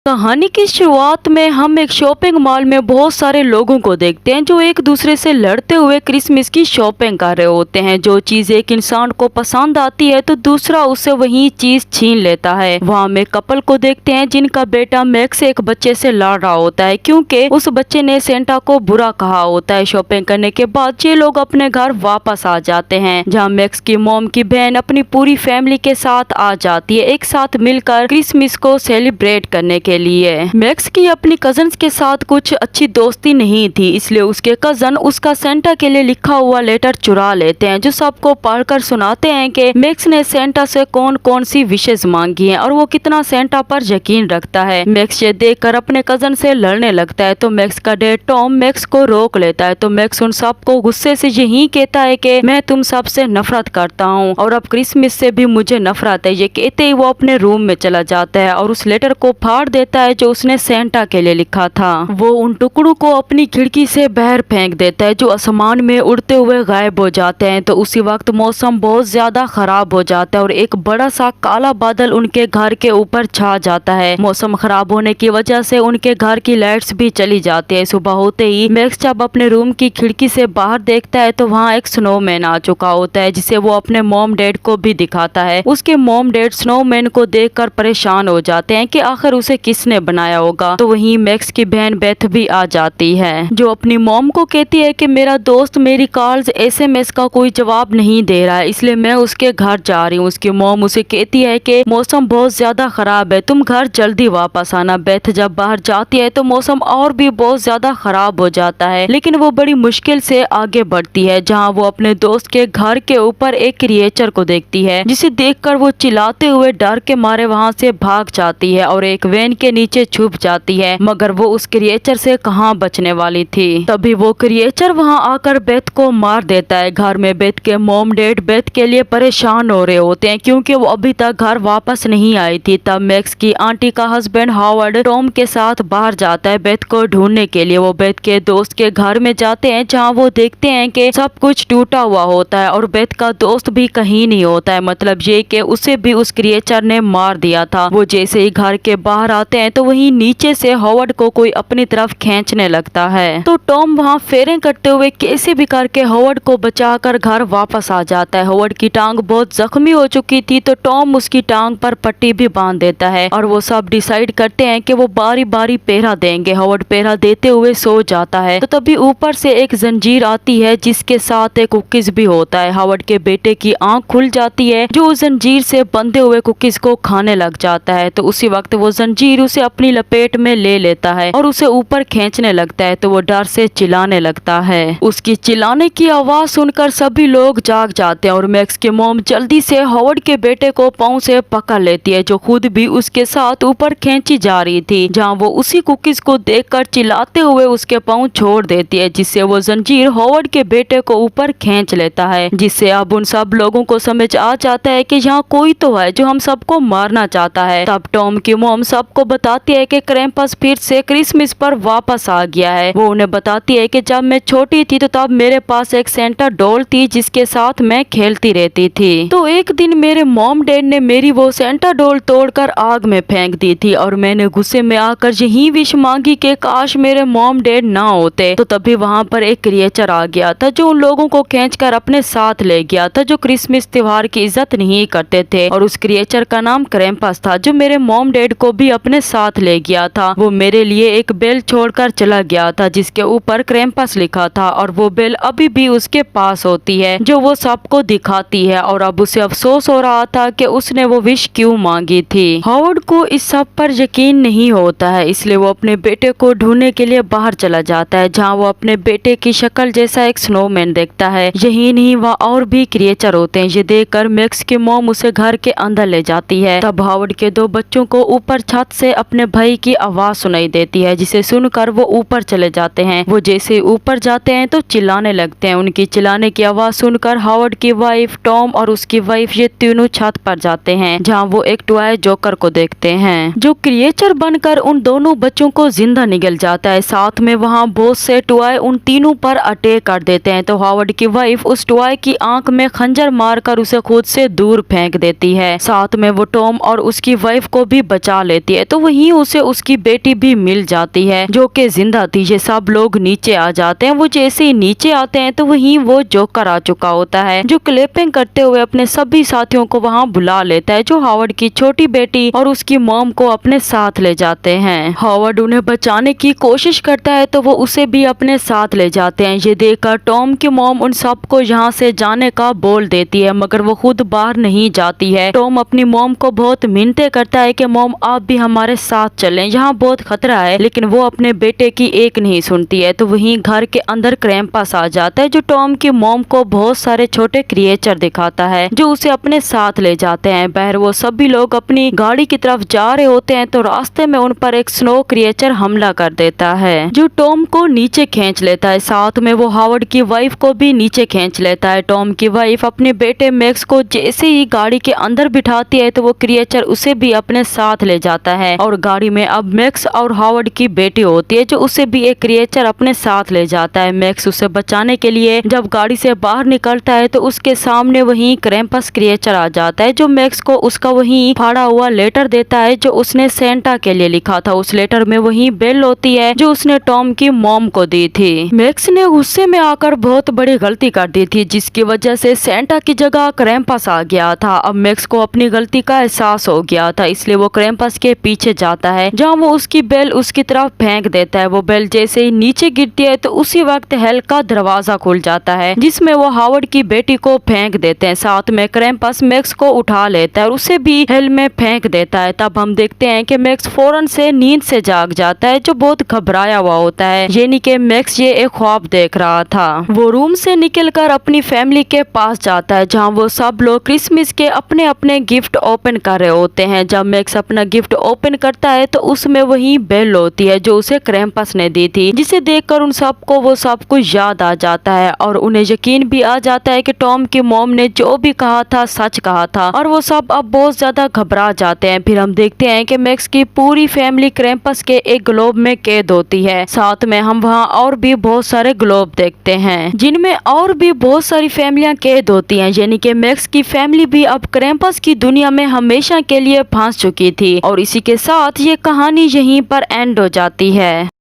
कहानी की शुरुआत में हम एक शॉपिंग मॉल में बहुत सारे लोगों को देखते हैं जो एक दूसरे से लड़ते हुए क्रिसमस की शॉपिंग कर रहे होते हैं। जो चीज एक इंसान को पसंद आती है तो दूसरा उससे वही चीज छीन लेता है। वहाँ हम एक कपल को देखते हैं जिनका बेटा मैक्स एक बच्चे से लड़ रहा होता है क्योंकि उस बच्चे ने सेंटा को बुरा कहा होता है। शॉपिंग करने के बाद ये लोग अपने घर वापस आ जाते हैं जहाँ मैक्स की मॉम की बहन अपनी पूरी फैमिली के साथ आ जाती है एक साथ मिलकर क्रिसमस को सेलिब्रेट करने के लिए। मैक्स की अपनी कजन्स के साथ कुछ अच्छी दोस्ती नहीं थी, इसलिए उसके कजन उसका सेंटा के लिए लिखा हुआ लेटर चुरा लेते हैं जो सबको पढ़कर सुनाते हैं कि मैक्स ने सेंटा से कौन कौन सी विशेष मांगी हैं और वो कितना सेंटा पर यकीन रखता है। मैक्स ये देखकर अपने कजन से लड़ने लगता है तो मैक्स का डैड टॉम मैक्स को रोक लेता है। तो मैक्स उन सबको गुस्से से यही कहता है कि मैं तुम सबसे नफरत करता हूँ और अब क्रिसमस से भी मुझे नफरत है। ये कहते ही वो अपने रूम में चला जाता है और उस लेटर को फाड़ देता है जो उसने सेंटा के लिए लिखा था। वो उन टुकड़ों को अपनी खिड़की से बाहर फेंक देता है जो आसमान में उड़ते हुए गायब हो जाते हैं। तो उसी वक्त मौसम बहुत ज्यादा खराब हो जाता है और एक बड़ा सा काला बादल उनके घर के ऊपर छा जाता है। मौसम खराब होने की वजह से उनके घर की लाइट्स भी चली जाती है। सुबह होते ही मैक्स जब अपने रूम की खिड़की से बाहर देखता है तो वहाँ एक स्नोमैन आ चुका होता है जिसे वो अपने मॉम डैड को भी दिखाता है। उसके मॉम डैड स्नोमैन को देखकर परेशान हो जाते हैं कि आखिर उसे किसने बनाया होगा। तो वहीं मैक्स की बहन बेथ भी आ जाती है जो अपनी मॉम को कहती है कि मेरा दोस्त मेरी कॉल्स एसएमएस का कोई जवाब नहीं दे रहा है इसलिए मैं उसके घर जा रही हूँ। उसकी मॉम उसे कहती है कि मौसम बहुत ज्यादा खराब है, तुम घर जल्दी वापस आना। बेथ जब बाहर जाती है तो मौसम और भी बहुत ज्यादा खराब हो जाता है लेकिन वो बड़ी मुश्किल से आगे बढ़ती है जहाँ वो अपने दोस्त के घर के ऊपर एक क्रिएचर को देखती है जिसे देखकर वो चिल्लाते हुए डर के मारे वहाँ से भाग जाती है और एक वैन के नीचे छुप जाती है। मगर वो उस क्रिएचर से कहाँ बचने वाली थी। तभी वो क्रिएचर वहाँ आकर बेथ को मार देता है। घर में बेथ के मॉम डैड बेथ के लिए परेशान हो रहे होते हैं क्योंकि वो अभी तक घर वापस नहीं आई थी। तब मैक्स की आंटी का हस्बैंड हावर्ड टॉम के साथ बाहर जाता है बेथ को ढूंढने के लिए। वो बेथ के दोस्त के घर में जाते हैं जहाँ वो देखते हैं कि सब कुछ टूटा हुआ होता है और बेथ का दोस्त भी कहीं नहीं होता है। मतलब ये कि उसे भी उस क्रिएचर ने मार दिया था। वो जैसे ही घर के बाहर आते हैं तो वहीं नीचे से हावर्ड को कोई अपनी तरफ खींचने लगता है। तो टॉम वहाँ फेरे करते हुए कैसे भी करके हावर्ड को बचाकर घर वापस आ जाता है। हावर्ड की टांग बहुत जख्मी हो चुकी थी तो टॉम उसकी टांग पर पट्टी भी बांध देता है और वो सब डिसाइड करते हैं कि वो बारी बारी पहरा देंगे। हावर्ड पहरा देते हुए सो जाता है तो तभी ऊपर से एक जंजीर आती है जिसके साथ एक कुकीज भी होता है। हावर्ड के बेटे की आंख खुल जाती है जो उस जंजीर से बंधे हुए कुकीज को खाने लग जाता है। तो उसी वक्त वो जंजीर उसे अपनी लपेट में ले लेता है और उसे ऊपर खींचने लगता है तो वो डर से चिल्लाने लगता है। उसकी चिल्लाने की आवाज सुनकर सभी लोग जाग जाते हैं और मैक्स के मॉम जल्दी से हावर्ड के बेटे को पांव से पकड़ लेती है जो खुद भी उसके साथ ऊपर खींची जा रही थी जहाँ वो उसी कुकीज को देखकर चिल्लाते हुए उसके पांव छोड़ देती है जिससे वो जंजीर हावर्ड के बेटे को ऊपर खींच लेता है। जिससे अब उन सब लोगों को समझ आ जाता है कि यहाँ कोई तो है जो हम सबको मारना चाहता है। तब टॉम की मॉम सबको बताती है कि क्रैम्पस फिर से क्रिसमस पर वापस आ गया है। वो उन्हें बताती है कि जब मैं छोटी थी तो तब मेरे पास एक सेंटा डॉल थी जिसके साथ मैं खेलती रहती थी। तो एक दिन मेरे मॉम डैड ने मेरी वो सेंटा डॉल तोड़कर आग में फेंक दी थी और मैंने गुस्से में आकर यही विश मांगी कि काश मेरे मॉम डैड ना होते। तो तभी वहाँ पर एक क्रिएचर आ गया था जो उन लोगों को खींचकर अपने साथ ले गया था जो क्रिसमस त्योहार की इज्जत नहीं करते थे और उस क्रिएचर का नाम क्रैम्पस था जो मेरे मॉम डैड को भी अपने साथ ले गया था। वो मेरे लिए एक बेल छोड़कर चला गया था जिसके ऊपर क्रैम्पस लिखा था और वो बेल अभी भी उसके पास होती है जो वो सबको दिखाती है और अब उसे अफसोस हो रहा था कि उसने वो विश क्यों मांगी थी। हावर्ड को इस सब पर यकीन नहीं होता है इसलिए वो अपने बेटे को ढूंढने के लिए बाहर चला जाता है जहाँ वो अपने बेटे की शक्ल जैसा एक स्नोमैन देखता है। यही नहीं वहाँ और भी क्रिएचर होते हैं। ये देखकर मैक्स की मॉम उसे घर के अंदर ले जाती है। तब हावर्ड के दो बच्चों को ऊपर छत से अपने भाई की आवाज सुनाई देती है जिसे सुनकर वो ऊपर चले जाते हैं। वो जैसे ऊपर जाते हैं तो चिल्लाने लगते हैं। उनकी चिल्लाने की आवाज सुनकर हावर्ड की वाइफ टॉम और उसकी वाइफ ये तीनों छत पर जाते हैं जहाँ वो एक टॉय जोकर को देखते हैं जो क्रिएचर बनकर उन दोनों बच्चों को जिंदा निगल जाता है। साथ में वहाँ बहुत से टॉय उन तीनों पर अटैक कर देते हैं। तो हावर्ड की वाइफ उस टॉय की आंख में खंजर मारकर उसे खुद से दूर फेंक देती है। साथ में वो टॉम और उसकी वाइफ को भी बचा लेती है। तो वहीं उसे उसकी बेटी भी मिल जाती है जो कि जिंदा थी। ये सब लोग नीचे आ जाते हैं। वो जैसे ही नीचे आते हैं तो वहीं वो जोकर आ चुका होता है जो क्लैपिंग करते हुए अपने सभी साथियों को वहाँ बुला लेता है, जो हावर्ड की छोटी बेटी और उसकी मॉम को अपने साथ ले जाते हैं। हावर्ड उन्हें बचाने की कोशिश करता है तो वो उसे भी अपने साथ ले जाते हैं। ये देखकर टॉम की मॉम उन सबको यहाँ से जाने का बोल देती है, मगर वो खुद बाहर नहीं जाती है। टॉम अपनी मॉम को बहुत मिन्नतें करता है कि मॉम आप भी हमारे साथ चलें, यहाँ बहुत खतरा है, लेकिन वो अपने बेटे की एक नहीं सुनती है। तो वहीं घर के अंदर क्रैम्पस आ जाता है जो टॉम की मॉम को बहुत सारे छोटे क्रिएचर दिखाता है जो उसे अपने साथ ले जाते हैं। बाहर वो सभी लोग अपनी गाड़ी की तरफ जा रहे होते हैं तो रास्ते में उन पर एक स्नो क्रिएचर हमला कर देता है जो टॉम को नीचे खींच लेता है। साथ में वो हावर्ड की वाइफ को भी नीचे खींच लेता है। टॉम की वाइफ अपने बेटे मैक्स को जैसे ही गाड़ी के अंदर बिठाती है तो वो क्रिएचर उसे भी अपने साथ ले जाता है और गाड़ी में अब मैक्स और हावर्ड की बेटी होती है जो उसे भी एक क्रिएचर अपने साथ ले जाता है। मैक्स उसे बचाने के लिए जब गाड़ी से बाहर निकलता है तो उसके सामने वहीं क्रैम्पस क्रिएचर आ जाता है जो मैक्स को उसका वहीं फाड़ा हुआ लेटर देता है जो उसने सेंटा के लिए लिखा था। उस लेटर में वहीं बेल होती है जो उसने टॉम की मॉम को दी थी। मैक्स ने गुस्से में आकर बहुत बड़ी गलती कर दी थी जिसकी वजह से सेंटा की जगह क्रैम्पस आ गया था। अब मैक्स को अपनी गलती का एहसास हो गया था, इसलिए वो क्रैम्पस के पीछे जाता है जहाँ वो उसकी बेल उसकी तरफ फेंक देता है। वो बेल जैसे ही नीचे गिरती है तो उसी वक्त हेल का दरवाजा खुल जाता है जिसमें वो हावर्ड की बेटी को फेंक देते हैं। साथ में क्रैम्पस मैक्स को उठा लेता है और उसे भी हेल में फेंक देता है। तब हम देखते हैं कि मैक्स फौरन से नींद से जाग जाता है जो बहुत घबराया हुआ होता है, यानी कि मैक्स ये एक ख्वाब देख रहा था। वो रूम से निकलकर अपनी फैमिली के पास जाता है जहाँ वो सब लोग क्रिसमस के अपने अपने गिफ्ट ओपन कर रहे होते हैं। जब मैक्स अपना गिफ्ट ओपन करता है तो उसमें वही बेल होती है जो उसे क्रैम्पस ने दी थी, जिसे देखकर उन सबको वो सब कुछ याद आ जाता है और उन्हें यकीन भी आ जाता है कि टॉम की मॉम ने जो भी कहा था सच कहा था और वो सब अब बहुत ज्यादा घबरा जाते हैं। फिर हम देखते हैं कि मैक्स की पूरी फैमिली क्रैम्पस के एक ग्लोब में कैद होती है। साथ में हम वहाँ और भी बहुत सारे ग्लोब देखते हैं जिनमें और भी बहुत सारी फैमिलियां कैद होती हैं, यानी कि मैक्स की फैमिली भी अब क्रैम्पस की दुनिया में हमेशा के लिए फंस चुकी थी। और इसी के साथ ये कहानी यहीं पर एंड हो जाती है।